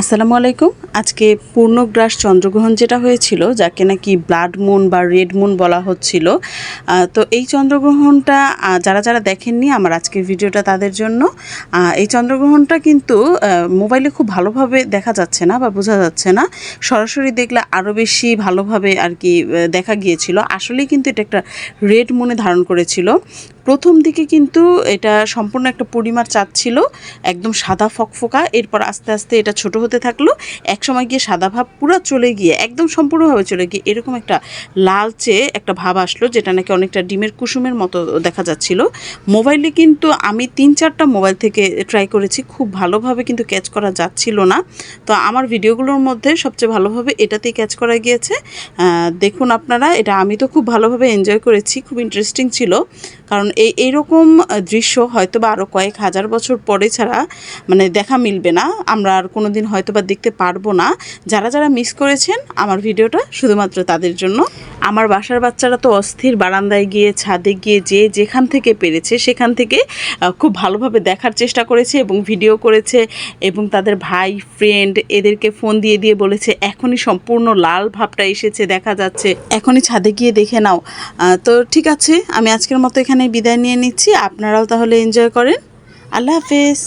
আসসালামু আলাইকুম। আজকে পূর্ণগ্রাস চন্দ্রগ্রহণ যেটা হয়েছিল, যাকে নাকি ব্লাড মুন বা রেড মুন বলা হচ্ছিল, তো এই চন্দ্রগ্রহণটা যারা যারা দেখেননি, আমার আজকের ভিডিওটা তাদের জন্য। এই চন্দ্রগ্রহণটা কিন্তু মোবাইলে খুব ভালোভাবে দেখা যাচ্ছে না বা বোঝা যাচ্ছে না। সরাসরি দেখলে আরও বেশি ভালোভাবে আর কি দেখা গিয়েছিল। আসলেই কিন্তু এটা একটা রেড মুনে ধারণ করেছিল। প্রথম দিকে কিন্তু এটা সম্পূর্ণ একটা পূর্ণিমার চাঁদ ছিল, একদম সাদা ফকফকা। এরপর আস্তে আস্তে এটা ছোট হতে থাকলো, একসময় গিয়ে সাদা ভাব পুরো চলে গিয়ে একদম সম্পূর্ণভাবে চলে গিয়ে এরকম একটা লালচে একটা ভাব আসলো, যেটা নাকি অনেকটা ডিমের কুসুমের মতো দেখা যাচ্ছিল। মোবাইলে কিন্তু আমি 3-4টা মোবাইল থেকে ট্রাই করেছি, খুব ভালোভাবে কিন্তু ক্যাচ করা যাচ্ছিল না। তো আমার ভিডিওগুলোর মধ্যে সবচেয়ে ভালোভাবে এটাতেই ক্যাচ করা গিয়েছে। দেখুন আপনারা, এটা আমি তো খুব ভালোভাবে এনজয় করেছি, খুব ইন্টারেস্টিং ছিল। কারণ এইরকম দৃশ্য হয়তো বা আরও কয়েক হাজার বছর পরে ছাড়া মানে দেখা মিলবে না, আমরা আর কোনো দিন হয়তো বা দেখতে পারবো না। যারা যারা মিস করেছেন আমার ভিডিওটা শুধুমাত্র তাদের জন্য। আমার বাসার বাচ্চারা তো অস্থির, বারান্দায় গিয়ে ছাদে গিয়ে যে যেখান থেকে পেরেছে সেখান থেকে খুব ভালোভাবে দেখার চেষ্টা করেছে এবং ভিডিও করেছে, এবং তাদের ভাই ফ্রেন্ড এদেরকে ফোন দিয়ে দিয়ে বলেছে এখনই সম্পূর্ণ লাল ভাবটা এসেছে, দেখা যাচ্ছে, এখনই ছাদে গিয়ে দেখে নাও। তো ঠিক আছে, আমি আজকের মতো এখানে বিদায় নিয়ে নিচ্ছি। আপনারাও তাহলে এনজয় করেন। আল্লাহ হাফেজ।